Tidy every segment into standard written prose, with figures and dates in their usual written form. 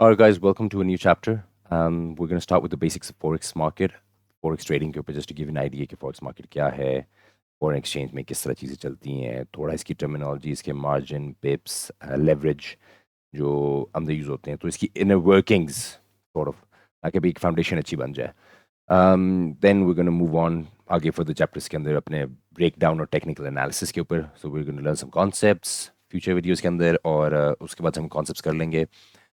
All right, guys, welcome to a new chapter. We're going to start with the basics of forex market, forex trading के ऊपर just to give you an idea कि forex market क्या है, foreign exchange में किस तरह चीज़ें चलती हैं, थोड़ा इसकी terminology, इसके margin, pips, leverage जो अंदर यूज़ होते हैं, तो इसकी inner workings sort of ताकि अभी एक foundation अच्छी बन जाए. Then we're going to move on आगे further chapters के अंदर अपने breakdown और technical analysis के ऊपर. So we're going to learn some concepts future videos के अंदर और उसके बाद हम concepts कर लेंगे.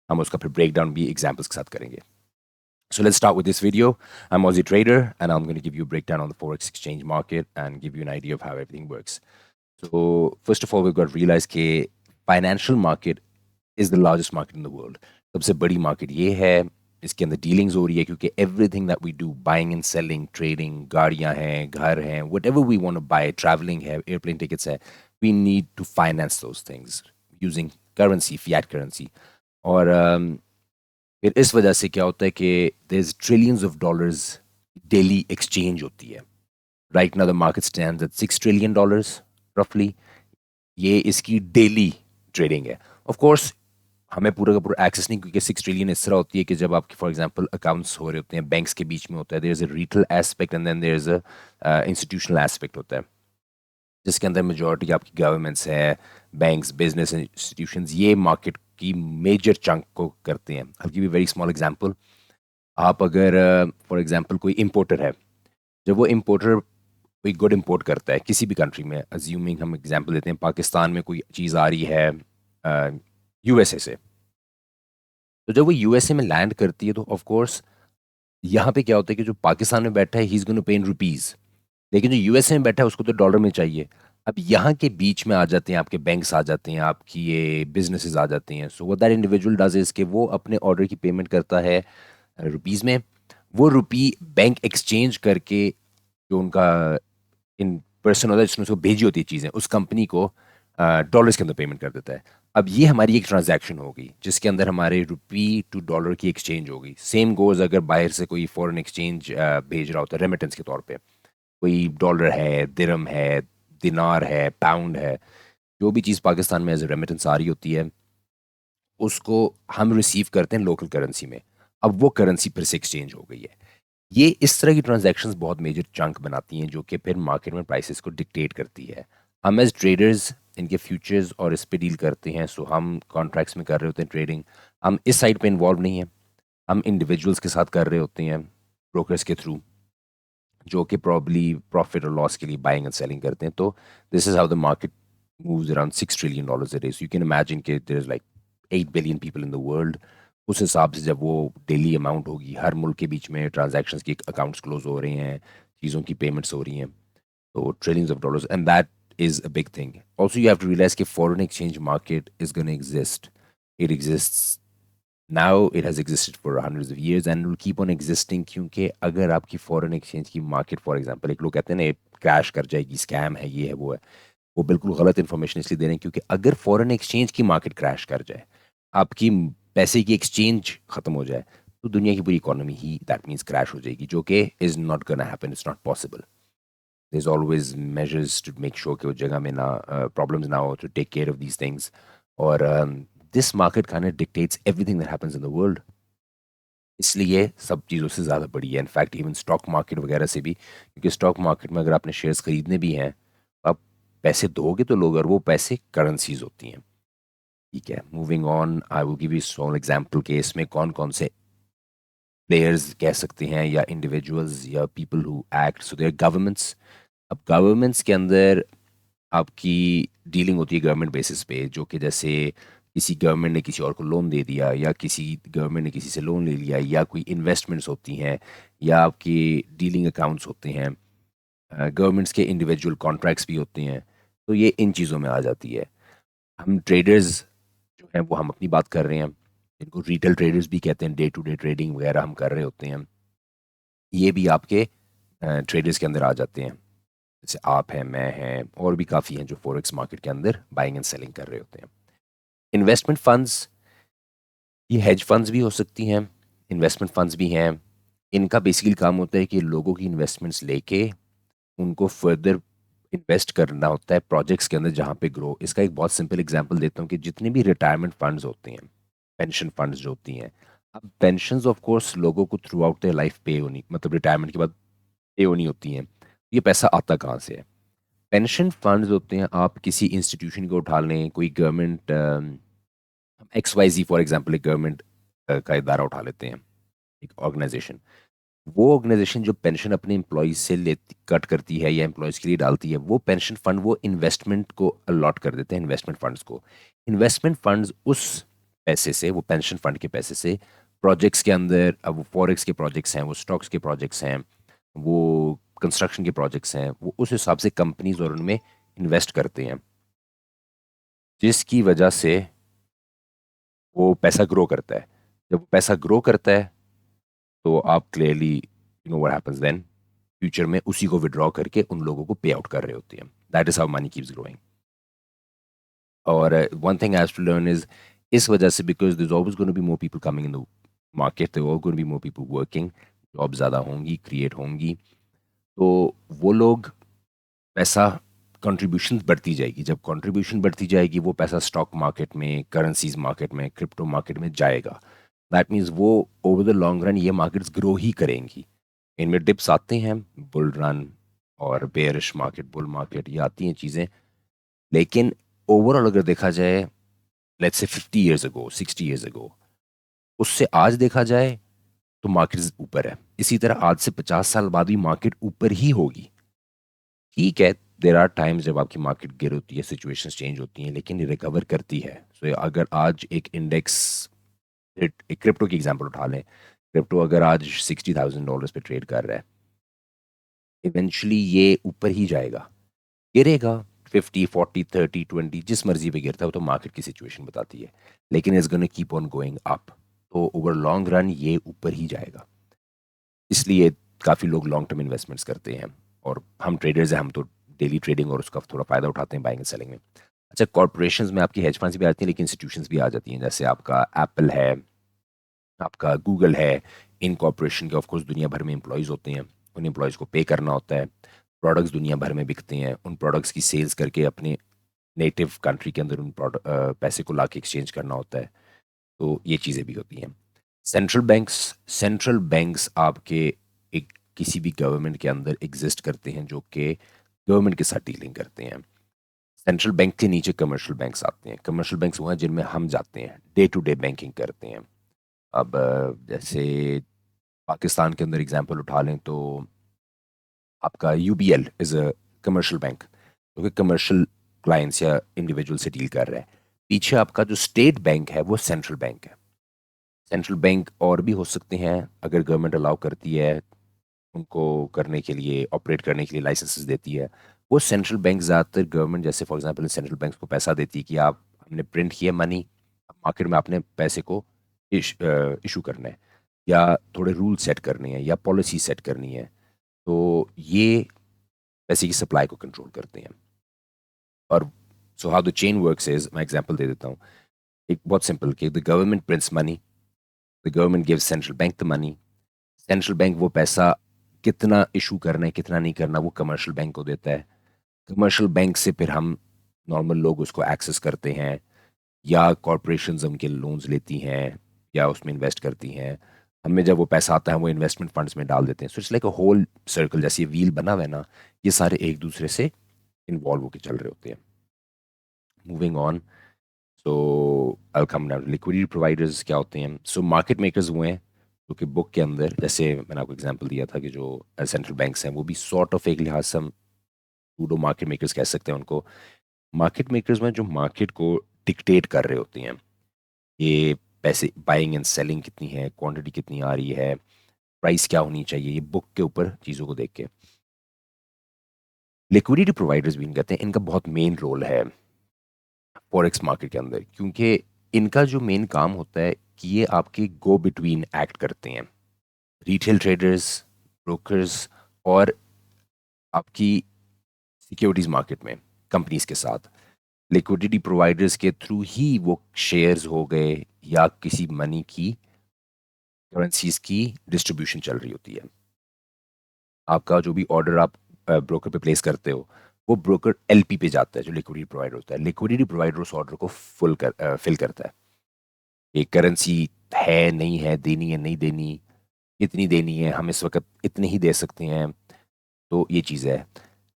हम उसका फिर breakdown भी examples के साथ करेंगे. So let's start with this video. I'm Aussie Trader and I'm going to give you a breakdown on the Forex exchange market and give you an idea of how everything works. So first of all, we've got to realize that financial market is the largest market in the world. सबसे बड़ी market ये है, इसके अंदर dealings हो रही है क्योंकि everything that we do, buying and selling, trading, गाड़ियाँ हैं, घर हैं, whatever we want to buy, traveling है, airplane tickets है, we need to finance those things using currency, fiat currency. और फिर इस वजह से क्या होता है कि there is trillions of dollars daily exchange होती है. Right now the market stands at $6 trillion रफली. ये इसकी डेली ट्रेडिंग है. ऑफ कोर्स हमें पूरा का पूरा एक्सेस नहीं, क्योंकि 6 ट्रिलियन इस तरह होती है कि जब आपके फॉर एग्जांपल अकाउंट्स हो रहे होते हैं बैंक्स के बीच में होता है, there is a retail aspect and then there is a institutional aspect होता है, जिसके अंदर मेजॉरिटी आपकी गवर्नमेंट्स है, बैंक्स, बिजनेस इंस्टीट्यूशंस, ये मार्केट की मेजर चंक को करते हैं. I give you very small example. आप अगर फॉर एग्जांपल कोई इंपोर्टर है, जब वो इंपोर्टर कोई गुड इंपोर्ट करता है किसी भी कंट्री में, अज्यूमिंग हम एग्जांपल देते हैं पाकिस्तान में कोई चीज़ आ रही है यूएसए से, तो जब वो यूएसए में लैंड करती है तो ऑफ कोर्स यहाँ पे क्या होता है कि जो पाकिस्तान में बैठा है ही इज़ गोइंग टू पे इन रुपीज़, लेकिन जो यूएसए में बैठा है उसको तो डॉलर में चाहिए. अब यहाँ के बीच में आ जाते हैं आपके बैंक्स, आ जाते हैं आपकी ये बिजनेसेस आ जाते हैं. So what that individual does is कि वो अपने ऑर्डर की पेमेंट करता है रुपीज़ में. वो रुपी बैंक एक्सचेंज करके जो उनका इन पर्सन होता है जिसने उसको भेजी होती है चीज़ें, उस कंपनी को डॉलर्स के अंदर पेमेंट कर देता है. अब ये हमारी एक ट्रांजैक्शन हो गई जिसके अंदर हमारे रुपी टू डॉलर की एक्सचेंज हो गई. सेम गोज अगर बाहर से कोई फॉरेन एक्सचेंज भेज रहा होता है रेमिटेंस के तौर पे, कोई डॉलर है, दिरहम है, दिनार है, पाउंड है, जो भी चीज़ पाकिस्तान में एज रेमिटेंस आ रही होती है उसको हम रिसीव करते हैं लोकल करेंसी में. अब वो करेंसी फिर से एक्सचेंज हो गई है. ये इस तरह की ट्रांजैक्शंस बहुत मेजर चंक बनाती हैं जो कि फिर मार्केट में प्राइसेस को डिक्टेट करती है. हम एज ट्रेडर्स इनके फ्यूचर्स और इस पे डील करते हैं. सो हम कॉन्ट्रैक्ट्स में कर रहे होते हैं ट्रेडिंग. हम इस साइड पे इन्वॉल्व नहीं है, हम इंडिविजुअल्स के साथ कर रहे होते हैं ब्रोकर्स के थ्रू, जो कि प्रॉब्ली प्रॉफिट और लॉस के लिए बाइंग एंड सेलिंग करते हैं. तो this is how the market moves around $6 trillion a day. So you can imagine कि there is like 8 billion people in the world. उस हिसाब से जब वो डेली अमाउंट होगी, हर मुल्क के बीच में ट्रांजैक्शंस की अकाउंट्स क्लोज हो रहे हैं, चीज़ों की पेमेंट्स हो रही हैं, तो trillions of dollars, and that is a big thing. Also, you have to realize कि foreign exchange market is going to exist. It exists now, it has existed for hundreds of years and will keep on existing. क्योंकि अगर आपकी foreign exchange की market for example, एक लोग कहते हैं ना क्रैश कर जाएगी, स्कैम है, ये है, वो है, वो बिल्कुल गलत इन्फॉर्मेशन इसलिए दे रहे हैं क्योंकि अगर फॉरेन एक्सचेंज की मार्केट क्रैश कर जाए, आपकी पैसे की एक्सचेंज खत्म हो जाए, तो दुनिया की पूरी इकोनॉमी ही दैट मीन्स क्रैश हो जाएगी, जो कि is not gonna happen. It's not possible. There is always measures to make sure कि उस जगह में ना प्रॉब्लम्स ना हो, to take care of these things. और this market kind of dictates everything that happens in the world, इसलिए सब चीज़ों से ज़्यादा बड़ी है. इनफैक्ट इवन स्टॉक मार्केट वगैरह से भी, क्योंकि स्टॉक मार्केट में अगर आपने शेयर्स खरीदने भी हैं, आप पैसे दोगे तो लोग, और वो पैसे करेंसीज होती हैं. ठीक है, moving on, I will give you small example के इसमें कौन कौन से प्लेयर्स कह सकते हैं या इंडिविजुअल्स या people who act. So their governments. अब गवर्नमेंट्स के अंदर आपकी डीलिंग होती है गवर्नमेंट बेसिस पे, जो कि जैसे किसी गवर्नमेंट ने किसी और को लोन दे दिया, या किसी गवर्नमेंट ने किसी से लोन ले लिया, या कोई इन्वेस्टमेंट्स होती हैं, या आपकी डीलिंग अकाउंट्स होते हैं, गवर्नमेंट्स के इंडिविजुअल कॉन्ट्रैक्ट्स भी होते हैं. तो ये इन चीज़ों में आ जाती है. हम ट्रेडर्स जो हैं वो हम अपनी बात कर रहे हैं, इनको रिटेल ट्रेडर्स भी कहते हैं. डे टू डे ट्रेडिंग वगैरह हम कर रहे होते हैं, ये भी आपके ट्रेडर्स के अंदर आ जाते हैं. जैसे आप हैं, मैं हैं, और भी काफ़ी हैं जो फॉरेक्स मार्केट के अंदर बाइंग एंड सेलिंग कर रहे होते हैं. इन्वेस्टमेंट फंड्स, ये हेज फंड्स भी हो सकती हैं, इन्वेस्टमेंट फंड्स भी हैं. इनका बेसिकली काम होता है कि लोगों की इन्वेस्टमेंट्स लेके उनको फर्दर इन्वेस्ट करना होता है प्रोजेक्ट्स के अंदर जहाँ पे ग्रो. इसका एक बहुत सिंपल एग्जांपल देता हूँ कि जितने भी रिटायरमेंट फंड्स होते हैं, पेंशन फंड्स जो होती हैं। अब पेंशन्स ऑफ कोर्स लोगों को थ्रू आउट देयर लाइफ पे होनी, मतलब रिटायरमेंट के बाद पे होनी होती हैं। ये पैसा आता कहाँ से है? पेंशन फंड्स होते हैं, आप किसी इंस्टीट्यूशन को उठा लें, कोई government X Y Z for example, एक गवर्नमेंट का इदारा उठा लेते हैं, एक ऑर्गेनाइजेशन। वो ऑर्गेनाइजेशन जो पेंशन अपने एम्प्लॉयज से लेती कट करती है या एम्प्लॉयज के लिए डालती है, वो पेंशन फंड वो इन्वेस्टमेंट को अलॉट कर देते हैं, इन्वेस्टमेंट फंड्स को। इन्वेस्टमेंट फंड्स उस पैसे से, वो पेंशन फंड के पैसे से प्रोजेक्ट्स के अंदर, अब वो फॉरेक्स के प्रोजेक्ट्स हैं, वो स्टॉक्स के प्रोजेक्ट्स हैं, वो कंस्ट्रक्शन के प्रोजेक्ट्स हैं, वो उस हिसाब से कंपनीज और उनमें इन्वेस्ट करते हैं, जिसकी वजह से वो पैसा ग्रो करता है। जब पैसा ग्रो करता है तो आप clearly you know what happens then, future में उसी को विड्रॉ करके उन लोगों को पे आउट कर रहे होते हैं। That is how money keeps growing. और one thing I have to learn is, इस वजह से, because there is always going to be more people coming in the market, there are going to be more people working, job ज़्यादा होंगी, create होंगी, तो वो लोग पैसा, कंट्रीब्यूशन बढ़ती जाएगी। जब कंट्रीब्यूशन बढ़ती जाएगी, वो पैसा स्टॉक मार्केट में, करेंसीज मार्केट में, क्रिप्टो मार्केट में जाएगा। दैट मीन्स वो ओवर द लॉन्ग रन ये मार्केट्स ग्रो ही करेंगी। इनमें डिप्स आते हैं, बुल रन और बेयरिश मार्केट, बुल मार्केट, ये आती हैं चीज़ें, लेकिन ओवरऑल अगर देखा जाए, let's say 50 years ago, 60 years ago, उससे आज देखा जाए तो मार्केट ऊपर है। इसी तरह आज से 50 साल बाद भी मार्केट ऊपर ही होगी। ठीक है, देर आर टाइम्स जब आपकी मार्केट गिर होती है, सिचुएशंस चेंज होती हैं, लेकिन ये रिकवर करती है। सो अगर आज एक इंडेक्स, एक क्रिप्टो की एग्जांपल उठा लें, क्रिप्टो अगर आज $60,000 पे ट्रेड कर रहा है, इवेंचुअली ये ऊपर ही जाएगा, गिरेगा 50, 40, 30, 20, जिस मर्जी पे गिरता है, वो तो मार्केट की सिचुएशन बताती है, लेकिन it's gonna keep on going up. तो ओवर लॉन्ग रन ये ऊपर ही जाएगा। इसलिए काफ़ी लोग लॉन्ग टर्म इन्वेस्टमेंट्स करते हैं, और हम ट्रेडर्स हैं, हम तो डेली ट्रेडिंग और उसका थोड़ा फ़ायदा उठाते हैं बाइंग एंड सेलिंग में। अच्छा, कॉर्पोरेशंस में आपकी हेज फंड्स भी आती हैं, लेकिन इंस्टीट्यूशंस भी आ जाती हैं, जैसे आपका एप्पल है, आपका गूगल है। इन कॉर्पोरेशन के ऑफ कोर्स दुनिया भर में एम्प्लॉयज़ होते हैं, उन एम्प्लॉयज़ को पे करना होता है, प्रोडक्ट्स दुनिया भर में बिकते हैं, उन प्रोडक्ट्स की सेल्स करके अपने नेटिव कंट्री के अंदर उन पैसे को ला के एक्सचेंज करना होता है। तो ये चीज़ें भी होती हैं। सेंट्रल बैंक्स आपके एक किसी भी गवर्नमेंट के अंदर एग्जिस्ट करते हैं, जो कि गवर्नमेंट के साथ डीलिंग करते हैं। सेंट्रल बैंक के नीचे कमर्शियल बैंक्स आते हैं। कमर्शियल बैंक्स वो हैं जिनमें हम जाते हैं, डे टू डे बैंकिंग करते हैं। अब जैसे पाकिस्तान के अंदर एग्जांपल उठा लें तो आपका UBL is a commercial bank, जो कि कमर्शियल क्लाइंट्स या इंडिविजुअल से डील कर रहा है। पीछे आपका जो स्टेट बैंक है वो सेंट्रल बैंक है। सेंट्रल बैंक और भी हो सकते हैं, अगर गवर्नमेंट अलाउ करती है उनको करने के लिए, ऑपरेट करने के लिए लाइसेंसेस देती है। वो सेंट्रल बैंक ज़्यादातर गवर्नमेंट, जैसे फॉर एग्जांपल सेंट्रल बैंक को पैसा देती है कि आप, हमने प्रिंट किया मनी, मार्केट में आपने पैसे को इशू करना है, या थोड़े रूल सेट करने हैं, या पॉलिसी सेट करनी है, तो ये पैसे की सप्लाई को कंट्रोल करते हैं। और so how the chain works is, मैं एग्जांपल दे देता हूँ, एक बहुत सिंपल, कि the government prints money, the government gives central bank the money, central bank वो पैसा कितना इशू करना है, कितना नहीं करना, वो कमर्शियल बैंक को देता है। कमर्शियल बैंक से फिर हम नॉर्मल लोग उसको एक्सेस करते हैं, या कॉरपोरेशंस उनके लोन्स लेती हैं, या उसमें इन्वेस्ट करती हैं। हमें जब वो पैसा आता है, वो इन्वेस्टमेंट फंड्स में डाल देते हैं। So it's like a whole circle, जैसे ये व्हील बना हुआ है ना, ये सारे एक दूसरे से इन्वॉल्व होकर चल रहे होते हैं। Moving on, so I come down, liquidity providers क्या होते हैं? सो मार्केट मेकर्स वो हैं जो कि बुक के अंदर, जैसे मैंने आपको एग्जांपल दिया था कि जो सेंट्रल बैंक्स हैं, वो भी सॉर्ट ऑफ एक लिहाज से हम सूडो मार्केट मेकर्स कह सकते हैं उनको। मार्केट मेकर्स में जो मार्केट को डिक्टेट कर रहे होते हैं, ये पैसे बाइंग एंड सेलिंग कितनी है, क्वांटिटी कितनी आ रही है, प्राइस क्या होनी चाहिए, ये बुक के ऊपर चीज़ों को देख के। लिक्विडिटी प्रोवाइडर्स भी कहते हैं, इनका बहुत मेन रोल है फॉरेक्स मार्केट के अंदर, क्योंकि इनका जो मेन काम होता है कि ये आपके गो बिटवीन एक्ट करते हैं, रिटेल ट्रेडर्स, ब्रोकर्स, और आपकी सिक्योरिटीज मार्केट में कंपनीज के साथ। लिक्विडिटी प्रोवाइडर्स के थ्रू ही वो शेयर्स हो गए, या किसी मनी की, करेंसीज की डिस्ट्रीब्यूशन चल रही होती है। आपका जो भी ऑर्डर आप ब्रोकर पे प्लेस करते हो, वो ब्रोकर एलपी पे जाता है, जो लिक्विडिटी प्रोवाइडर होता है। लिक्विडिटी प्रोवाइडर उस ऑर्डर को फिल करता है। एक करेंसी है नहीं है, देनी है नहीं देनी, कितनी देनी है, हम इस वक्त इतने ही दे सकते हैं। तो ये चीज़ है।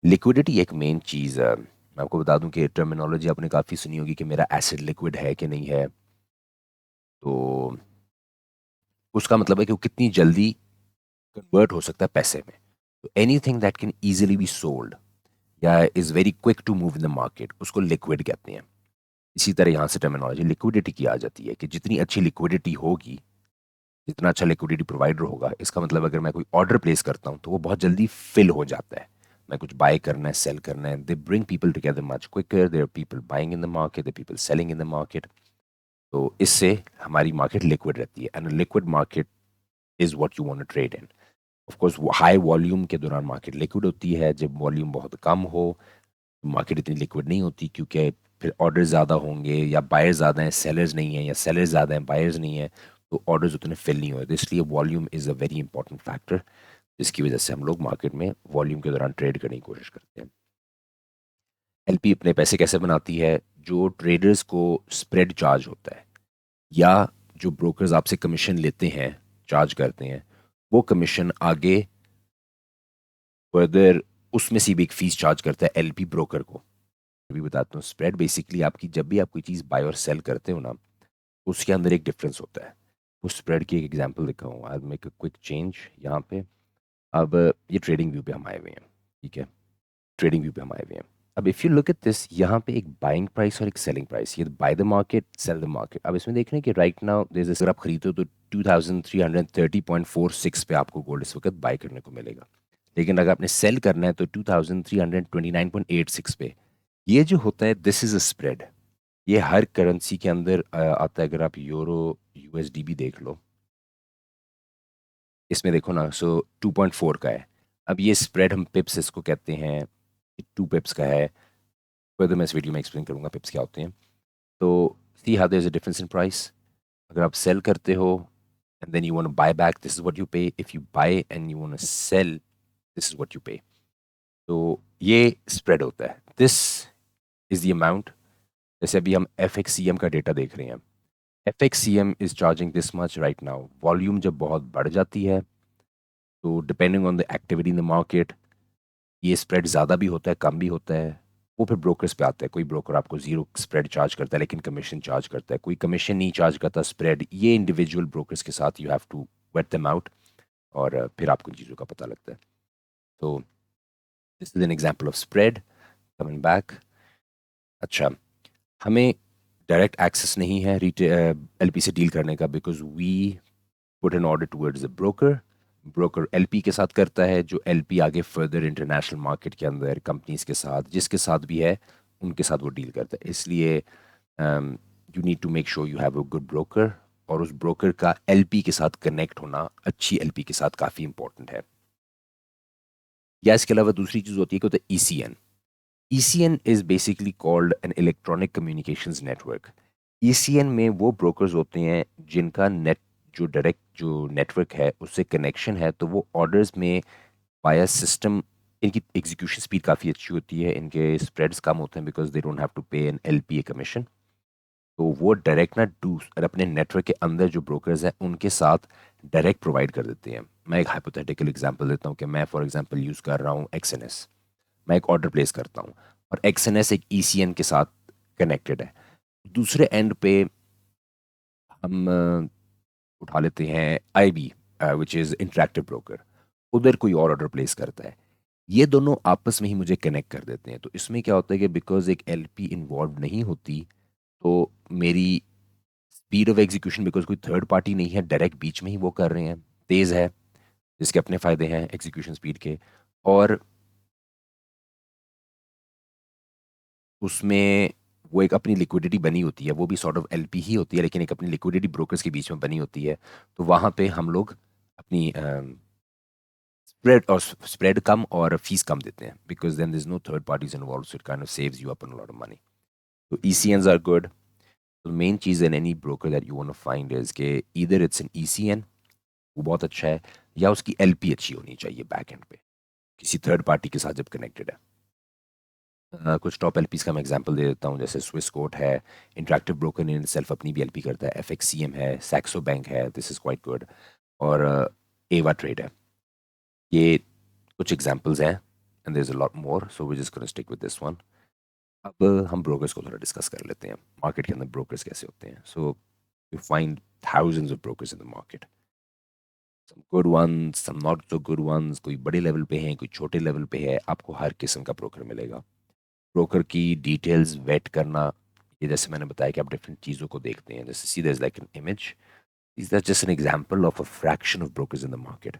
लिक्विडिटी एक मेन चीज़ है। मैं आपको बता दूं कि टर्मिनोलॉजी आपने काफ़ी सुनी होगी कि मेरा एसेट लिक्विड है कि नहीं है। तो उसका मतलब है कि वो कितनी जल्दी कन्वर्ट हो सकता है पैसे में। तो anything that can easily be sold या is very quick to move in the market, उसको लिक्विड कहते हैं। इसी तरह यहाँ से टर्मिनोलॉजी लिक्विडिटी की आ जाती है कि जितनी अच्छी लिक्विडिटी होगी, जितना अच्छा लिक्विडिटी प्रोवाइडर होगा, इसका मतलब अगर मैं कोई ऑर्डर प्लेस करता हूँ तो वो बहुत जल्दी फिल हो जाता है। मैं कुछ बाय करना है, सेल करना है, they bring people together much quicker, there are people buying in the market, there people selling in the market. तो इससे हमारी मार्केट लिक्विड रहती है, and liquid market is what you want to trade in. Of course high volume के दौरान market liquid होती है, जब वॉल्यूम बहुत कम हो मार्केट इतनी लिक्विड नहीं होती, क्योंकि फिर ऑर्डर ज़्यादा होंगे या बायर्स ज़्यादा हैं सेलर्स नहीं हैं, या सेलर्स ज़्यादा हैं बायर्स नहीं हैं, तो ऑर्डर्स उतने फिल नहीं होते। इसलिए volume is a very important factor, जिसकी वजह से हम लोग मार्केट में वॉल्यूम के दौरान ट्रेड करने की कोशिश करते हैं। एलपी अपने पैसे कैसे बनाती है? जो ट्रेडर्स को स्प्रेड चार्ज होता है, या जो ब्रोकर्स आपसे कमीशन लेते हैं, चार्ज करते हैं, वो कमीशन आगे फर्दर उसमें से भी एक फीस चार्ज करता है एलपी ब्रोकर को। अभी बताता हूँ। स्प्रेड बेसिकली आपकी, जब भी आप कोई चीज़ बाय और सेल करते हो ना, उसके अंदर एक डिफरेंस होता है। उस स्प्रेड की एक एग्जांपल लिखा हूँ, I make a quick change यहाँ पे। अब ये ट्रेडिंग व्यू पे हम आए हुए हैं, ठीक है? ट्रेडिंग व्यू पे हम आए हुए हैं। अब if you look at this, यहाँ पे एक बाइंग प्राइस और एक सेलिंग प्राइस, ये buy the market sell the market. अब इसमें देख रहे हैं कि राइट नाउ अगर आप खरीदते हो तो 2330.46 पे आपको गोल्ड इस वक्त बाय करने को मिलेगा। लेकिन अगर आपने सेल करना है तो 2329.86 पे। ये जो होता है, दिस इज अ स्प्रेड। ये हर करेंसी के अंदर आता है। अगर आप यूरो यूएसडी भी देख लो, इसमें देखो ना, सो 2.4 का है। अब ये स्प्रेड हम पिप्स इसको कहते हैं, 2 पिप्स का है। फिर मैं इस वीडियो में एक्सप्लेन करूंगा पिप्स क्या होते हैं। तो see how there is a difference in price. अगर आप सेल करते हो and then you want to buy back, this is what you pay. If you buy and you want to sell, this is what you pay. तो ये spread होता है। This is the amount. जैसे अभी हम F X C M का data देख रहे हैं, F X C M is charging this much right now. Volume जब बहुत बढ़ जाती है, तो depending on the activity in the market, ये स्प्रेड ज़्यादा भी होता है, कम भी होता है। वो फिर ब्रोकर्स पे आता है। कोई ब्रोकर आपको जीरो स्प्रेड चार्ज करता है लेकिन कमीशन चार्ज करता है, कोई कमीशन नहीं चार्ज करता स्प्रेड। ये इंडिविजुअल ब्रोकर्स के साथ you have to wait them out, और फिर आपको इन चीज़ों का पता लगता है। तो this is an example of spread. Coming back, अच्छा, हमें डायरेक्ट एक्सेस नहीं है एलपी से डील करने का, because we put an order towards the broker. Broker LP के साथ करता है, जो एलपी आगे फर्दर इंटरनेशनल मार्केट के अंदर कंपनीज के साथ, जिसके साथ भी है, उनके साथ वो डील करता है। इसलिए you need to make sure you have a good broker, और उस ब्रोकर का एलपी के साथ कनेक्ट होना, अच्छी एलपी के साथ, काफ़ी इंपॉर्टेंट है। या इसके अलावा दूसरी चीज़ होती है कि होता है ECN. ECN is basically called an electronic communications network. ECN में वो ब्रोकर्स होते हैं जिनका नेट, जो डायरेक्ट जो नेटवर्क है उससे कनेक्शन है, तो वो ऑर्डर्स में वाया सिस्टम, इनकी एग्जीक्यूशन स्पीड काफ़ी अच्छी होती है, इनके स्प्रेड्स कम होते हैं, because they don't have to pay an LPA commission. तो वो डायरेक्ट ना अपने नेटवर्क के अंदर जो ब्रोकर्स हैं उनके साथ डायरेक्ट प्रोवाइड कर देते हैं। मैं एक हाइपोथेटिकल एग्जांपल देता हूँ कि मैं फॉर एग्जांपल यूज़ कर रहा हूँ एक्सएनएस। मैं एक ऑर्डर प्लेस करता हूँ और एक्सएनएस एक ईसीएन के साथ कनेक्टेड है। दूसरे एंड पे हम उठा लेते हैं IB, which is interactive broker. उधर कोई और ऑर्डर प्लेस करता है, ये दोनों आपस में ही मुझे कनेक्ट कर देते हैं। तो इसमें क्या होता है कि बिकॉज एक एलपी इन्वॉल्व नहीं होती, तो मेरी स्पीड ऑफ एग्जीक्यूशन, बिकॉज कोई थर्ड पार्टी नहीं है, डायरेक्ट बीच में ही वो कर रहे हैं, तेज़ है, जिसके अपने फ़ायदे हैं एग्जीक्यूशन स्पीड के। और उसमें वो एक अपनी लिक्विडिटी बनी होती है, वो भी सॉर्ट ऑफ एलपी ही होती है, लेकिन एक अपनी लिक्विडिटी ब्रोकर्स के बीच में बनी होती है। तो वहाँ पे हम लोग अपनी स्प्रेड कम और फीस कम देते हैं, because then there is no third parties involve, so it kind of saves you a lot of money. तो ईसीएनस आर गुड। तो मेन चीज़ in any broker that you want to find is के either it's an ECN, वो बहुत अच्छा है, या उसकी एलपी अच्छी होनी चाहिए बैक एंड पे, किसी थर्ड पार्टी के साथ जब कनेक्टेड है। कुछ टॉप एलपीज का मैं एग्जांपल दे देता हूँ, जैसे स्विस कोट है, इंटरैक्टिव ब्रोकर इन सेल्फ अपनी भी एलपी करता है, एफएक्सीएम है, सैक्सो बैंक है, दिस इज क्वाइट गुड, और एवा ट्रेड है। ये कुछ एग्जांपल्स हैं and there is a lot more, so we just gonna stick with this one. अब हम ब्रोकर्स को थोड़ा डिस्कस कर लेते हैं, मार्केट के अंदर ब्रोकर्स कैसे होते हैं। So you find thousands of brokers in the market, some good ones, some not so good ones, कोई बड़े लेवल पे हैं, कोई छोटे लेवल पे है, आपको हर किस्म का ब्रोकर मिलेगा। ब्रोकर की डिटेल्स वेट करना, ये जैसे मैंने बताया कि आप डिफरेंट चीज़ों को देखते हैं, जैसे see there is like an image, is that just an example of a fraction of brokers in the market.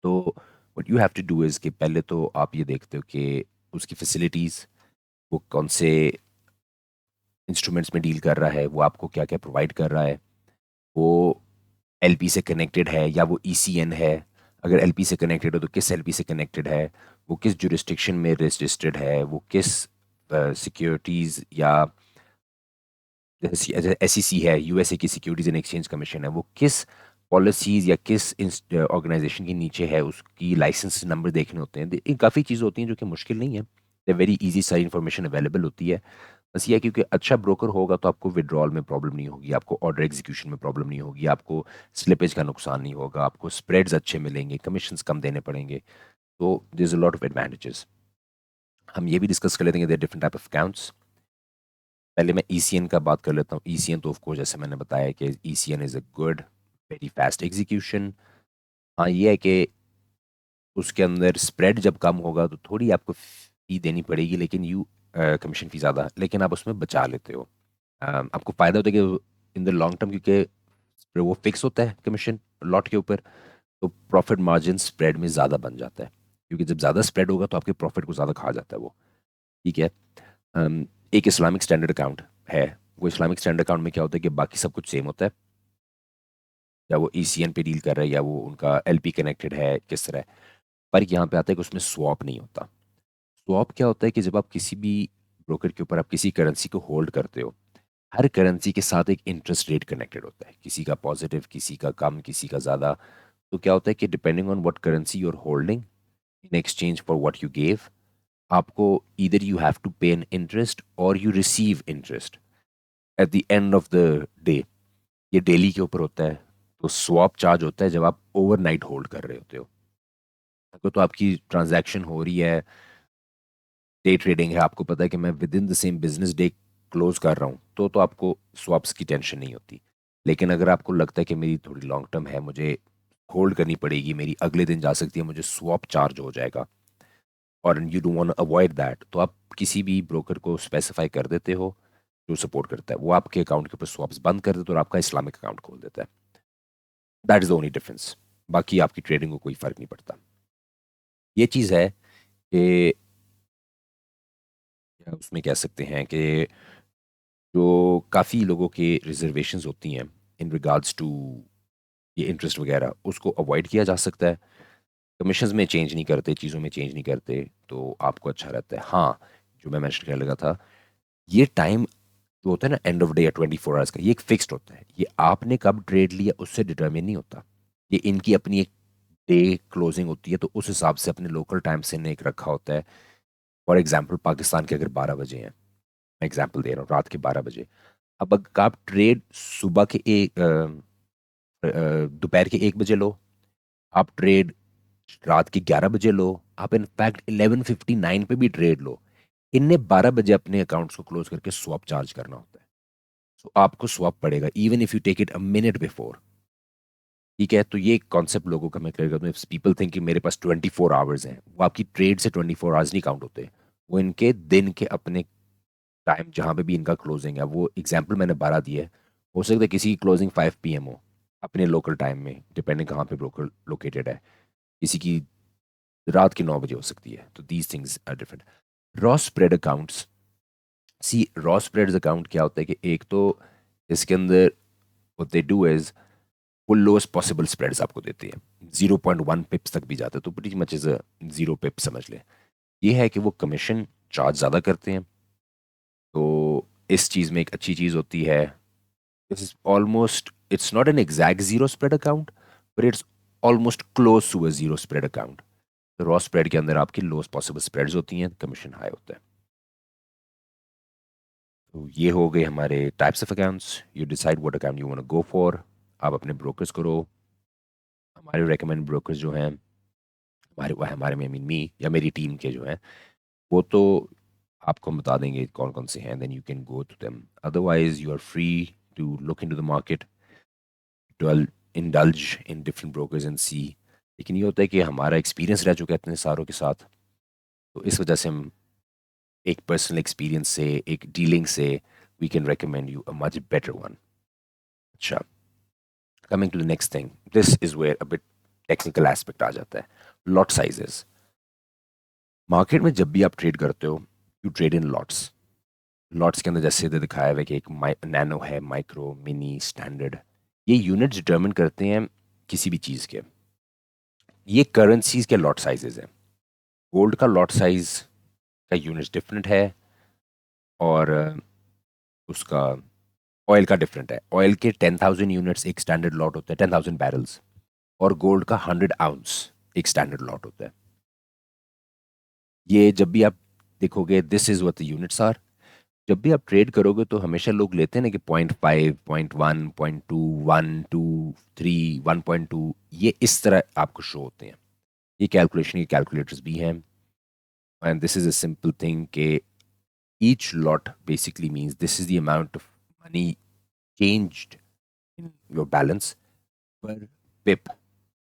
तो what you have to do is कि पहले तो आप ये देखते हो कि उसकी फैसिलिटीज़, वो कौन से इंस्ट्रूमेंट्स में डील कर रहा है, वो आपको क्या क्या प्रोवाइड कर रहा है, वो एलपी से कनेक्टेड है या वो ईसीएन है, अगर एलपी से कनेक्टेड हो तो किस एलपी से कनेक्टेड है, वो किस जुरिस्डिक्शन में रजिस्टर्ड है, वो किस सिक्योरिटीज़ या जैसे एसईसी है, यूएसए की सिक्योरिटीज एंड एक्सचेंज कमीशन है, वो किस पॉलिसीज या किस ऑर्गेनाइजेशन के नीचे है, उसकी लाइसेंस नंबर देखने होते हैं। ये काफ़ी चीज़ें होती हैं जो कि मुश्किल नहीं है, दे वेरी इजी, सारी इन्फॉर्मेशन अवेलेबल होती है। बस ये है क्योंकि अच्छा ब्रोकर होगा तो आपको विड्रॉल में प्रॉब्लम नहीं होगी, आपको ऑर्डर एग्जीक्यूशन में प्रॉब्लम नहीं होगी, आपको स्लिपेज का नुकसान नहीं होगा, आपको स्प्रेड्स अच्छे मिलेंगे, कमीशंस कम देने पड़ेंगे। तो there is a lot of advantages. हम ये भी डिस्कस कर लेते हैं कि their different type of accounts. पहले मैं ईसीएन का बात कर लेता हूँ। ईसीएन तो ऑफ कोर्स जैसे मैंने बताया कि ECN is a good very fast execution. हाँ ये है कि उसके अंदर स्प्रेड जब कम होगा तो थोड़ी आपको फी देनी पड़ेगी, लेकिन कमीशन फी ज़्यादा, लेकिन आप उसमें बचा लेते हो। आपको फ़ायदा होता है कि इन द लॉन्ग टर्म, क्योंकि वो फिक्स होता है कमीशन लॉट के ऊपर, तो प्रॉफिट मार्जिन स्प्रेड में ज़्यादा बन जाता है, क्योंकि जब ज़्यादा स्प्रेड होगा तो आपके प्रॉफिट को ज़्यादा खा जाता है वो। ठीक है। एक इस्लामिक स्टैंडर्ड अकाउंट है। वो इस्लामिक स्टैंडर्ड अकाउंट में क्या होता है कि बाकी सब कुछ सेम होता है, या वो ईसीएन पे डील कर रहा है या वो उनका एलपी कनेक्टेड है किस तरह। पर यहाँ पे आता है कि उसमें स्वैप नहीं होता। स्वैप क्या होता है कि जब आप किसी भी ब्रोकर के ऊपर आप किसी करेंसी को होल्ड करते हो, हर करेंसी के साथ एक इंटरेस्ट रेट कनेक्टेड होता है, किसी का पॉजिटिव, किसी का कम, किसी का ज़्यादा। तो क्या होता है कि depending on what currency you are holding in exchange for what you gave, आपको either you have to pay an interest और you receive interest at the end of the day. ये डेली के ऊपर होता है। तो स्वैप चार्ज होता है जब आप ओवरनाइट होल्ड कर रहे होते हो। अगर तो आपकी ट्रांजैक्शन हो रही है, डे ट्रेडिंग है, आपको पता है कि मैं with in the same business day close कर रहा हूँ, तो आपको स्वैप्स की टेंशन नहीं होती। लेकिन अगर आपको लगता है कि मेरी थोड़ी लॉन्ग टर्म है, मुझे होल्ड करनी पड़ेगी, मेरी अगले दिन जा सकती है, मुझे स्वैप चार्ज हो जाएगा, और you don't want to avoid that, तो आप किसी भी ब्रोकर को स्पेसिफाई कर देते हो जो सपोर्ट करता है, वो आपके अकाउंट के ऊपर स्वैप्स बंद कर देता है और आपका इस्लामिक अकाउंट खोल देता है। That is the only difference. बाकी आपकी ट्रेडिंग को कोई फर्क नहीं पड़ता। ये चीज़ है कि उसमें कह सकते हैं कि जो काफ़ी लोगों के रिजर्वेशंस होती हैं इन रिगार्ड्स टू ये इंटरेस्ट वगैरह, उसको अवॉइड किया जा सकता है। कमीशंस में चेंज नहीं करते, चीज़ों में चेंज नहीं करते, तो आपको अच्छा रहता है। हाँ, जो मैं मेंशन करने लगा था, ये टाइम जो होता है ना एंड ऑफ डे या 24 आवर्स का, ये एक फिक्स्ड होता है। ये आपने कब ट्रेड लिया उससे डिटर्मिन नहीं होता। ये इनकी अपनी एक डे क्लोजिंग होती है, तो उस हिसाब से अपने लोकल टाइम से इन्हें एक रखा होता है। फॉर एग्जाम्पल पाकिस्तान के अगर 12 बजे हैं, मैं एग्जाम्पल दे रहा हूँ, रात के 12 बजे। अब अगर आप ट्रेड सुबह के दोपहर के 1 बजे लो, आप ट्रेड रात के 11 बजे लो, आप इनफैक्ट 11:59 पे भी ट्रेड लो, इनने 12 बजे अपने अकाउंट्स को क्लोज करके स्वैप चार्ज करना होता है। तो आपको स्वैप पड़ेगा even if you take it a minute before. ठीक है। तो ये कॉन्सेप्ट लोगों का मैं क्लियर करता हूँ। पीपल थिंक कि मेरे पास 24 आवर्स हैं, वो आपकी ट्रेड से 24 आवर्स नहीं काउंट होते, वो इनके दिन के अपने टाइम जहाँ पे भी इनका क्लोजिंग है। वो एग्जाम्पल मैंने 12 दिया है, हो सकता है किसी की क्लोजिंग 5 PM हो अपने लोकल टाइम में, डिपेंडिंग कहाँ पे ब्रोकर लोकेटेड है, किसी की रात के 9 बजे हो सकती है। तो these things are different. Raw spread accounts, see raw spread account क्या होता है कि एक तो इसके अंदर व्हाट दे डू इज वो लोएस्ट पॉसिबल स्प्रेड्स आपको देते हैं, 0.1 पिप्स तक भी जाते हैं, तो प्रीटी मच इज 0 पिप समझ लें। ये है कि वो कमीशन चार्ज ज़्यादा करते हैं। तो इस चीज़ में एक अच्छी चीज़ होती है, this is almost, it's not an exact zero spread account, but it's almost close to a zero spread account. Raw spread के अंदर आपकी लोएस्ट पॉसिबल स्प्रेड्स होती हैं, कमीशन हाई होता है। तो ये हो गए हमारे types of accounts. You decide what account you want to go for. आप अपने ब्रोकर्स करो। हमारे रेकमेंड ब्रोकर्स जो हैं, हमारे में मीन मी या मेरी टीम के जो हैं, वो तो आपको हम बता देंगे कौन कौन से हैं, then you can go to them. Otherwise you are free to look into the market, to indulge in different brokers and see. लेकिन ये होता है कि हमारा एक्सपीरियंस रह चुका है इतने सारों के साथ, तो इस वजह से हम एक पर्सनल एक्सपीरियंस से, एक डीलिंग से, we can recommend you a much better one. अच्छा, coming to the next thing, this is where a bit technical aspect आ जाता है, लॉट साइजेस। मार्केट में जब भी आप ट्रेड करते हो, you trade in lots. Lots के अंदर जैसे इधर दिखाया हुआ है कि एक नैनो है, माइक्रो, मिनी, स्टैंडर्ड। ये यूनिट्स डिटर्मिन करते हैं किसी भी चीज़ के। ये करेंसीज के लॉट साइजेस हैं। गोल्ड का लॉट साइज का यूनिट डिफरेंट है, और उसका ऑयल का डिफरेंट है। ऑयल के 10,000 यूनिट्स एक स्टैंडर्ड लॉट होता है, 10,000 बैरल्स। और गोल्ड का 100 आउंस एक स्टैंडर्ड लॉट होता है। ये जब भी आप देखोगे, this is what the units are. जब भी आप ट्रेड करोगे तो हमेशा लोग लेते हैं ना कि 0.5, 0.1, 0.2, 1, 2, 3, 1.2, ये इस तरह आपको शो होते हैं। ये कैलकुलेशन के कैलकुलेटर्स भी हैं, and this is a simple thing के each lot basically means this is the amount of money changed in your balance per pip.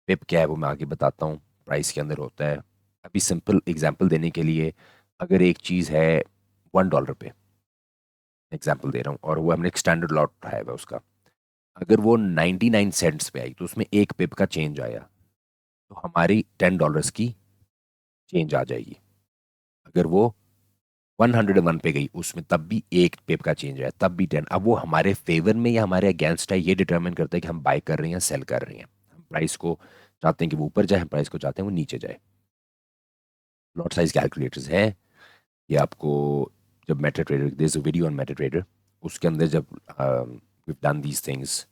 पिप क्या है वो मैं आगे बताता हूँ, प्राइस के अंदर होता है। अभी सिंपल एग्जांपल देने के लिए, अगर एक चीज़ है $1 पे, एग्जांपल दे रहा हूँ, और वो हमने एक स्टैंडर्ड लॉट उठाया हुआ है उसका, अगर वो 99 सेंट्स पे आई तो उसमें एक पिप का चेंज आया, तो हमारी $10 की चेंज आ जाएगी। अगर वो 101 पे गई, उसमें तब भी एक पिप का चेंज आया, तब भी 10। अब वो हमारे फेवर में या हमारे अगेंस्ट है, ये डिटरमिन करता है कि हम बाय कर रहे हैं या सेल कर रहे हैं। हम प्राइस को चाहते हैं कि वो ऊपर जाए, हम प्राइस को चाहते हैं वो नीचे जाए। लॉट साइज कैलकुलेटर्स है ये आपको। जब meta trader, there is a video on meta trader, उसके अंदर जब वी डन दीज थिंग्स,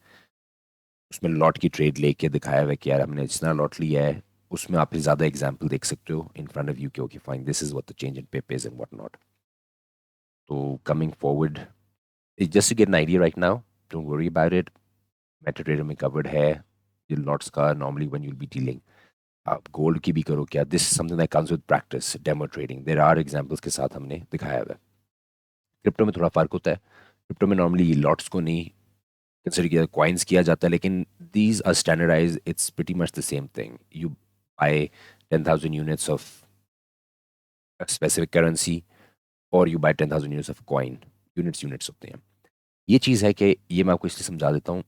उसमें लॉट की ट्रेड लेके दिखाया हुआ है कि यार हमने जितना लॉट लिया है, उसमें आप ज़्यादा एग्जाम्पल देख सकते हो इन फ्रंट ऑफ यू कि okay fine, this is what the change in pip is and what not. तो coming forward, just to get an idea right now, don't worry about it. Meta trader में covered है ये lots का। Normally when you will be dealing, आप gold की भी करो क्या, this something that comes with practice, demo trading, there are examples के साथ हमने दिखाया हुआ है। क्रिप्टो में थोड़ा फर्क होता है। क्रिप्टो में नॉर्मली लॉट्स को नहीं कंसिडर किया, कॉइन्स किया जाता है, लेकिन these are standardize, it's pretty much the same thing. You buy 10,000 units of specific currency, और you buy 10,000 units of coin. Units units होते हैं। ये चीज़ है कि ये मैं आपको इसलिए समझा देता हूँ,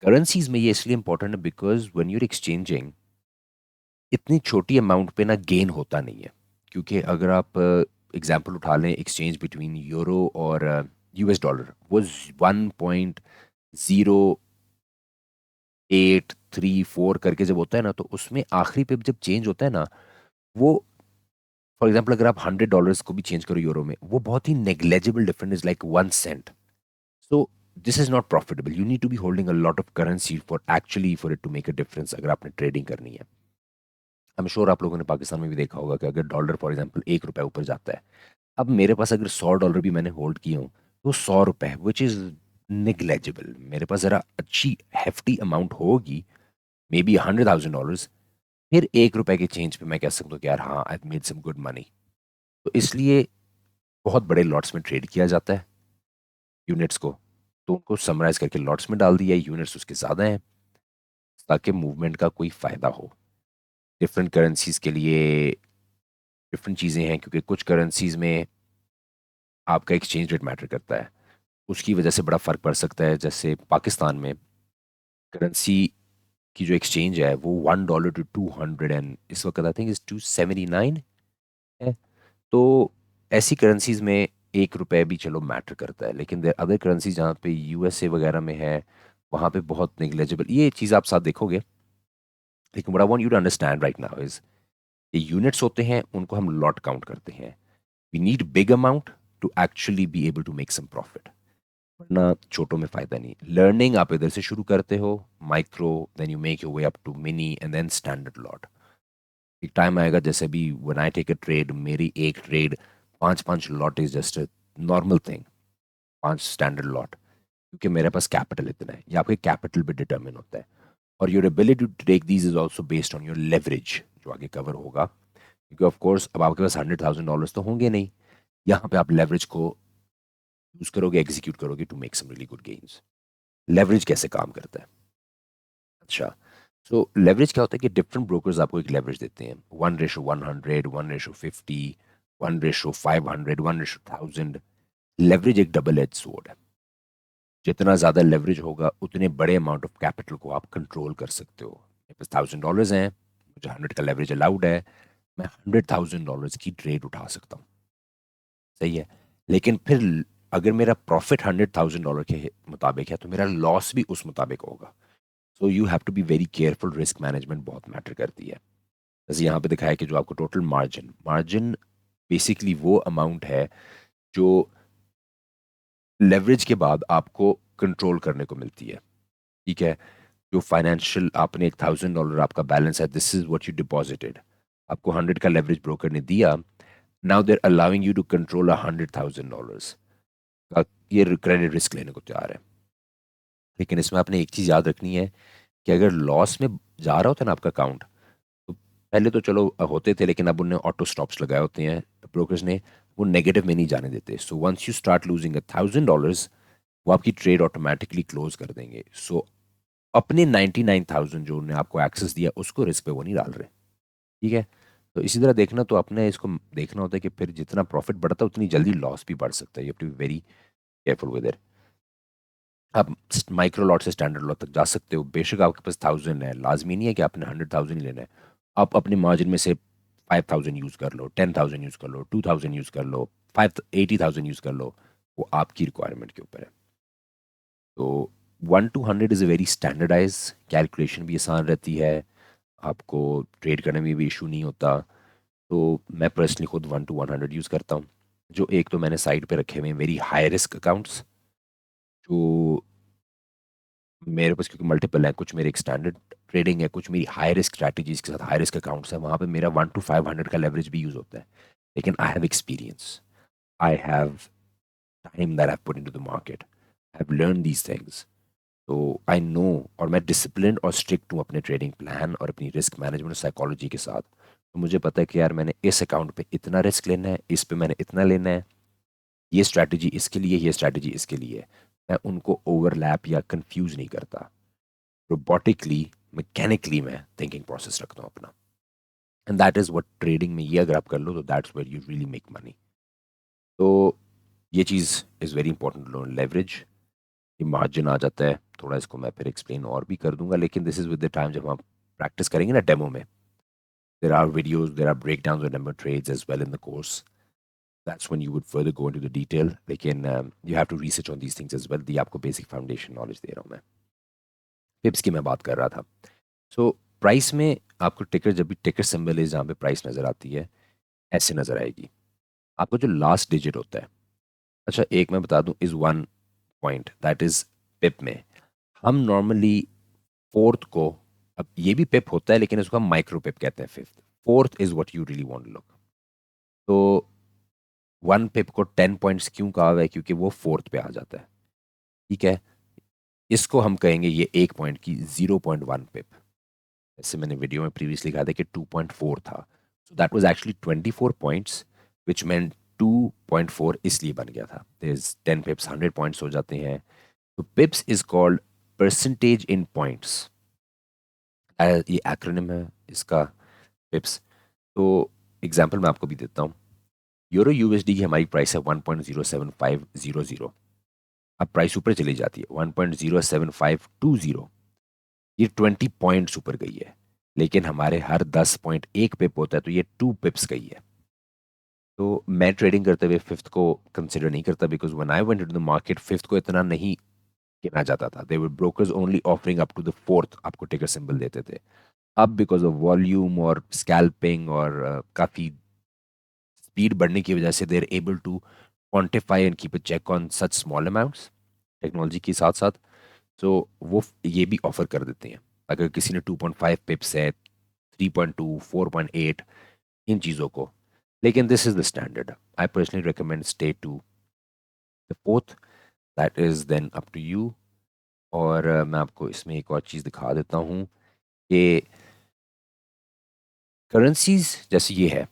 करेंसीज में ये इसलिए इंपॉर्टेंट है बिकॉज व्हेन यूर एक्सचेंजिंग, इतनी छोटी अमाउंट पे ना गेन होता नहीं है। क्योंकि अगर आप एग्जांपल उठा लें, एक्सचेंज बिटवीन यूरो और यूएस डॉलर वो 1.0834 करके जब होता है ना, तो उसमें आखिरी पे जब चेंज होता है ना, वो फॉर एग्जांपल अगर आप $100 को भी चेंज करो यूरो में, वो बहुत ही negligible difference, is like 1 cent. So this is not profitable. You need to be holding a lot of currency for actually for it to make a difference, अगर आपने ट्रेडिंग करनी है। आई एम श्योर आप लोगों ने पाकिस्तान में भी देखा होगा कि अगर डॉलर फॉर एग्जांपल ₹1 ऊपर जाता है, अब मेरे पास अगर $100 भी मैंने होल्ड किए हों, तो ₹100 विच इज़ निग्लेजिबल। मेरे पास ज़रा अच्छी हेफ्टी अमाउंट होगी, मे बी $100,000, फिर ₹1 के चेंज पे मैं कह सकता हूँ कि यार हाँ, I made some good money. तो इसलिए बहुत बड़े लॉट्स में ट्रेड किया जाता है यूनिट्स को। तो उनको समराइज करके लॉट्स में डाल दिया, यूनिट्स उसके ज़्यादा हैं, ताकि मूवमेंट का कोई फ़ायदा हो। डिफरेंट करेंसीज के लिए डिफरेंट चीज़ें हैं, क्योंकि कुछ करेंसीज में आपका एक्सचेंज रेट मैटर करता है, उसकी वजह से बड़ा फ़र्क पड़ सकता है। जैसे पाकिस्तान में करेंसी की जो एक्सचेंज है वो $1 to 200, एंड इस वक्त आई थिंक इज 279 है। तो ऐसी करेंसीज में ₹1 भी चलो मैटर करता है, लेकिन देर अदर करेंसी जहाँ पे यूएसए वगैरह में है, वहाँ पे बहुत नेग्लेजिबल ये चीज़ आप साथ देखोगे। लेकिन what I want you to understand right now is, ये यूनिट्स होते हैं, उनको हम लॉट काउंट करते हैं। We need big amount to actually be able to make some profit, वरना छोटों में फ़ायदा नहीं। लर्निंग आप इधर से शुरू करते हो, micro, then you make your way up to mini and then standard lot. एक टाइम आएगा जैसे भी when I take a trade, मेरी एक trade 5-5 lot is just a normal thing, 5 standard lot, क्योंकि मेरे पास कैपिटल इतना है। ये आपके कैपिटल पे डिटर्मिन होता है। और your ability to take these is also based on your leverage, जो आगे कवर होगा, क्योंकि ऑफ कोर्स अब आपके पास $100,000 तो होंगे नहीं। यहाँ पे आप लेवरेज को यूज करोगे, एग्जीक्यूट करोगे to make some really good gains. Leverage कैसे काम करता है? अच्छा, सो लेवरेज क्या होता है कि डिफरेंट ब्रोकर्स आपको एक लेवरेज देते हैं, 1:100, 1:50, 1:500, 1:1000। लेवरेज एक डबल एज सोर्ड है। जितना ज्यादा लेवरेज होगा उतने बड़े अमाउंट ऑफ कैपिटल को आप कंट्रोल कर सकते हो। मेरे पास $1,000 हैं, मुझे 100 का लेवरेज अलाउड है, मैं $100,000 की ट्रेड उठा सकता हूँ। सही है। लेकिन फिर अगर मेरा प्रॉफिट $100,000 के मुताबिक है तो मेरा लॉस भी उस मुताबिक होगा। So you have to be very careful. Risk management बहुत मैटर करती है। जैसे यहाँ पे दिखाया कि जो आपको टोटल मार्जिन, मार्जिन बेसिकली वो अमाउंट है जो लेवरेज के बाद आपको कंट्रोल करने को मिलती है। ठीक है। जो फाइनेंशियल आपने $1,000 आपका बैलेंस है, this is what you deposited, आपको 100 का लेवरेज ब्रोकर ने दिया। Now they're allowing you to control $100,000 का, ये क्रेडिट रिस्क लेने को तैयार है। लेकिन इसमें आपने एक चीज याद रखनी है कि अगर लॉस में जा रहा होता है ना आपका अकाउंट, तो पहले तो चलो होते थे, लेकिन अब उन्हें ऑटो स्टॉप्स लगाए होते हैं ब्रोकर्स ने, वो नेगेटिव में नहीं जाने देते। So once you start losing $1,000, वो आपकी ट्रेड ऑटोमेटिकली क्लोज कर देंगे। सो अपने 99,000 जो उन्होंने आपको एक्सेस दिया उसको रिस्क पे वो नहीं डाल रहे। ठीक है। तो इसी तरह देखना, तो अपने इसको देखना होता है कि फिर जितना प्रॉफिट बढ़ता है उतनी जल्दी लॉस भी बढ़ सकता है। You have to be very careful with it. आप माइक्रो लॉट से स्टैंडर्ड लॉट तक जा सकते हो। बेशक आपके पास 1,000 है, लाजमी नहीं है कि आपने 100,000 ही लेना है। आप अपने मार्जिन में से 5,000 यूज़ कर लो, 10,000 यूज़ कर लो, 2,000 यूज़ कर लो, 80,000 यूज़ कर लो। वो आपकी रिक्वायरमेंट के ऊपर है। तो 1 to 100 is a very standardise, calculation भी आसान रहती है, आपको ट्रेड करने में भी इशू नहीं होता। तो मैं पर्सनली खुद 1 to 100 यूज़ करता हूँ। जो एक तो मैंने साइड पे रखे हुए हैं वेरी हाई रिस्क अकाउंट्स, जो मेरे पास क्योंकि मल्टीपल है, कुछ मेरे एक स्टैंडर्ड ट्रेडिंग है, कुछ मेरी हाई रिस्क स्ट्रैटेजीज के साथ हाई रिस्क अकाउंट्स है, वहाँ पे मेरा 1 to 500 का लेवरेज भी यूज़ होता है। लेकिन I have experience, I have time that I put into the market, I have learn these things. तो आई नो, और मैं डिसिप्लिन और स्ट्रिक्ट हूँ अपने ट्रेडिंग प्लान और अपनी रिस्क मैनेजमेंट साइकोलॉजी के साथ। तो मुझे पता है कि यार मैंने इस अकाउंट पे इतना रिस्क लेना है, इस पे मैंने इतना लेना है, ये स्ट्रैटेजी इसके लिए, ये स्ट्रैटेजी इसके लिए। मैं उनको ओवरलैप या कंफ्यूज नहीं करता। रोबोटिकली, मैकेनिकली मैं थिंकिंग प्रोसेस रखता हूँ अपना। And that is what trading में, ये अगर आप कर लो तो that's where you really make money. तो ये चीज़ is very important low leverage. ये मार्जिन आ जाता है थोड़ा, इसको मैं फिर एक्सप्लेन और भी कर दूंगा, लेकिन this is with the time जब हम प्रैक्टिस करेंगे ना डेमो में। There are videos, there are break down number trades as well in the course. That's when you would further go into the detail, लेकिन you have to research on these things as well. The आपको basic foundation knowledge दे रहा हूँ मैं। पिप्स की मैं बात कर रहा था। सो प्राइस में आपको टिकर, जब भी टिकर सिंबल इज जहाँ पे प्राइस नजर आती है, ऐसे नजर आएगी। आपको जो लास्ट डिजिट होता है, अच्छा एक मैं बता दूं, इज 1 पॉइंट, दैट इज पिप में। हम नॉर्मली फोर्थ को, अब ये भी पिप होता है लेकिन इसको हम माइक्रो पिप कहते हैं। Fifth, fourth is what you really want to look. तो 1 पिप को 10 पॉइंट्स क्यों कहा हुआ है? क्योंकि वो फोर्थ पे आ जाता है। ठीक है। इसको हम कहेंगे ये 1 पॉइंट की 0.1 पिप। जैसे मैंने वीडियो में प्रीवियसली कहा था कि 2.4 था, so that was actually 24 points, which man 2.4 इसलिए बन गया था। 10 पिप्स 100 पॉइंट्स हो जाते हैं। तो पिप्स is called percentage in points, ये एक्रोनिम है इसका, पिप्स। तो एग्जांपल मैं आपको भी देता हूँ। यूरो यूएसडी की हमारी प्राइस है 1.07500। अब प्राइस ऊपर चली जाती है 1.07520, ये 20 पॉइंट्स ऊपर गई है। लेकिन हमारे हर 10.1 पिप होता है, तो ये 2 पिप्स गई है। तो मैं ट्रेडिंग करते हुए फिफ्थ को कंसिडर नहीं करता, because when I went into the market fifth को इतना नहीं गिना जाता था। They were brokers only offering up to the fourth, आपको टिकर सिंबल देते थे। अब बिकॉज ऑफ वॉल्यूम और स्कैल्पिंग और काफ़ी स्पीड बढ़ने की वजह से they are able to quantify and keep a check on such small amounts technology के साथ साथ। तो वो ये भी ऑफर कर देते हैं। अगर किसी ने 2.5 पिप्स है, 3.2, 4.8 इन चीज़ों को, लेकिन this is the standard. I personally recommend stay to the fourth. That is then up to you. और मैं आपको इसमें एक और चीज़ दिखा देता हूँ कि करेंसीज जैसे ये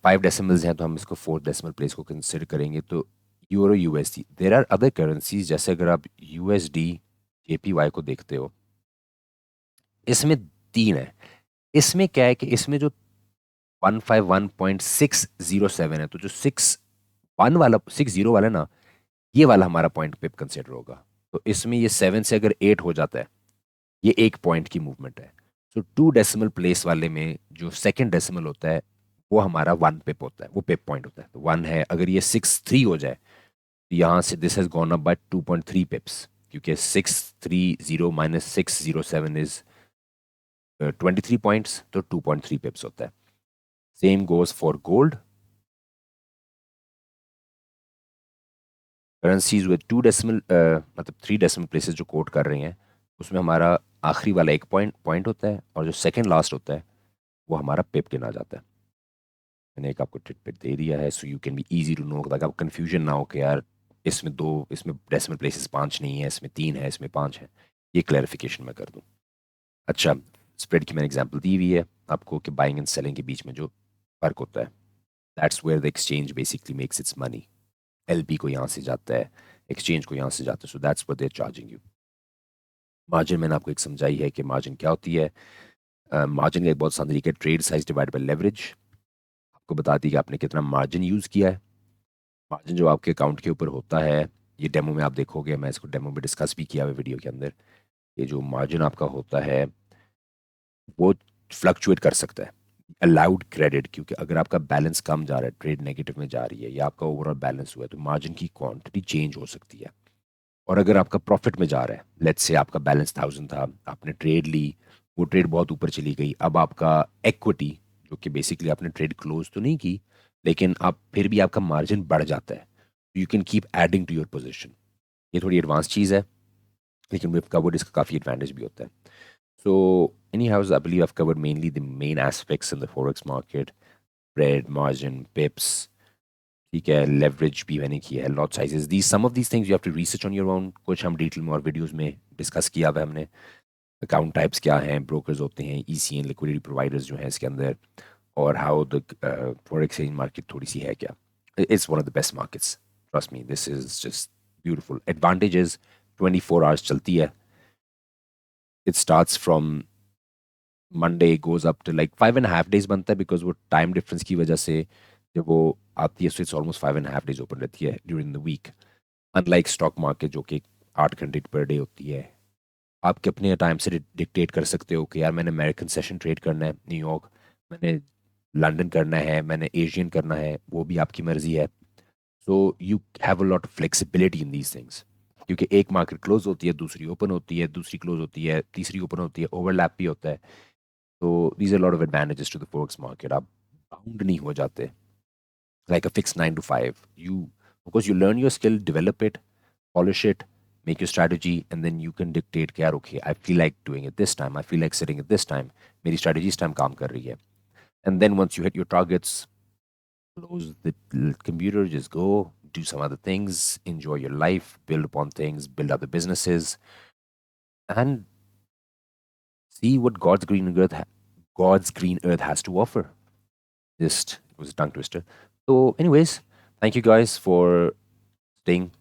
5 डेसिमल्स हैं, तो हम इसको 4 डेसिमल प्लेस को कंसिडर करेंगे. तो euro USD, there are other currencies, जैसे अगर आप यूएसडी जेपीवाई को देखते हो, इसमें 3 है. इसमें क्या है कि इसमें जो 151.607 है, तो जो 60 वाला ना, ये वाला हमारा पॉइंट पे कंसिडर होगा. तो इसमें ये 7 से अगर 8 हो जाता है, ये 1 पॉइंट की मूवमेंट है. तो 2 डेसिमल प्लेस वाले में जो सेकंड डेसिमल होता है, वो हमारा 1 पिप होता है, वो पिप पॉइंट होता है. तो 1 है, अगर ये 6-3 हो जाए, तो यहाँ से this has gone up by 2.3 पिप्स, क्योंकि 630 माइनस 607 इज 23 पॉइंट्स, तो 2.3 पिप्स होता है. Same goes for gold. Currencies with 2 decimal मतलब 3 डेसिमल प्लेसेस जो कोट कर रही हैं, उसमें हमारा आखिरी वाला एक पॉइंट होता है, और जो सेकंड लास्ट होता है वो हमारा पिप गिना जाता है. मैंने एक आपको टिटबिट दे दिया है, so you can be easy to know, ताकि आपको कन्फ्यूजन ना हो कि यार इसमें डेसिमल प्लेसेस 5 नहीं है, इसमें 3 है, इसमें 5 है. ये क्लैरिफिकेशन मैं कर दूं. अच्छा, स्प्रेड की मैंने एग्जांपल दी हुई है आपको कि बाइंग एंड सेलिंग के बीच में जो फ़र्क होता है, that's where the exchange basically makes its money. LP को यहाँ से जाता है, एक्सचेंज को यहाँ से जाता है, so that's what they are charging you. Margin मैंने आपको एक समझाई है कि मार्जिन क्या होती है. मार्जिन का एक बहुत आसान तरीका है, trade size divide by leverage. आपको बताती है कि आपने कितना मार्जिन यूज़ किया है. मार्जिन जो आपके अकाउंट के ऊपर होता है, ये डेमो में आप देखोगे, मैं इसको डेमो में डिस्कस भी किया हुआ वीडियो के अंदर. ये जो मार्जिन आपका होता है, वो फ्लक्चुएट कर सकता है. अलाउड क्रेडिट, क्योंकि अगर आपका बैलेंस कम जा रहा है, ट्रेड नेगेटिव में जा रही है, या आपका ओवरऑल बैलेंस हुआ है, तो मार्जिन की क्वांटिटी चेंज हो सकती है. और अगर आपका प्रॉफिट में जा रहा है, लेट्स से आपका बैलेंस 1000 था, आपने ट्रेड ली, वो ट्रेड बहुत ऊपर चली गई, अब आपका इक्विटी, जो कि बेसिकली आपने ट्रेड क्लोज तो नहीं की, लेकिन आप फिर भी आपका मार्जिन बढ़ जाता है, you can keep adding to your position. ये थोड़ी एडवांस चीज़ है, लेकिन विव कवर्ड इसका काफ़ी एडवांटेज भी होता है. So anyhow, I believe I covered mainly the main aspects in the forex market. Spread, margin, pips, ठीक है, लेवरेज भी मैंने किया है, lot sizes, the some of these things you have to research on your own. कुछ हम detail में और वीडियोस में डिस्कस किया हुआ है हमने. अकाउंट टाइप्स क्या हैं, ब्रोकर्स होते हैं, ईसीएन लिक्विडिटी प्रोवाइडर्स जो हैं इसके अंदर, और how the foreign exchange market थोड़ी सी है क्या. It's one of the best markets, trust me, this is just beautiful. Advantages, 24 hours चलती है. It starts from Monday, goes up to like 5.5 days बनता है, बिकॉज वो टाइम डिफरेंस की वजह से जब वो आती है, so it's almost 5.5 days open रहती है during the week. Unlike stock market जो कि 8 घंटे पर डे होती है, आपके अपने टाइम से डिक्टेट कर सकते हो कि यार मैंने अमेरिकन सेशन ट्रेड करना है न्यूयॉर्क, मैंने लंदन करना है, मैंने एशियन करना है, वो भी आपकी मर्जी है. So you have a lot of flexibility in these things, क्योंकि एक मार्केट क्लोज होती है, दूसरी ओपन होती है, दूसरी क्लोज होती है, तीसरी ओपन होती है, ओवरलैप भी होता है. तो these are lot of advantages to the forex market. आप बाउंड नहीं हो जाते like a fixed 9 to 5. You, because you learn your skill, develop it, polish it, make your strategy, and then you can dictate कि यार okay, I feel like doing it this time, I feel like sitting at this time, मेरी strategy इस time काम कर रही है. And then once you hit your targets, close the computer, just go do some other things, enjoy your life, build upon things, build other businesses, and see what God's green earth has to offer. Just, it was a tongue twister. So anyways, thank you guys for staying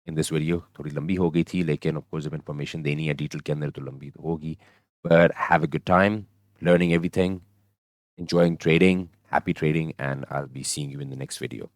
in this video. थोड़ी लंबी हो गई थी, लेकिन of course जब information देनी है detail के अंदर तो लंबी तो होगी. But have a good time learning everything, enjoying trading, happy trading, and I'll be seeing you in the next video.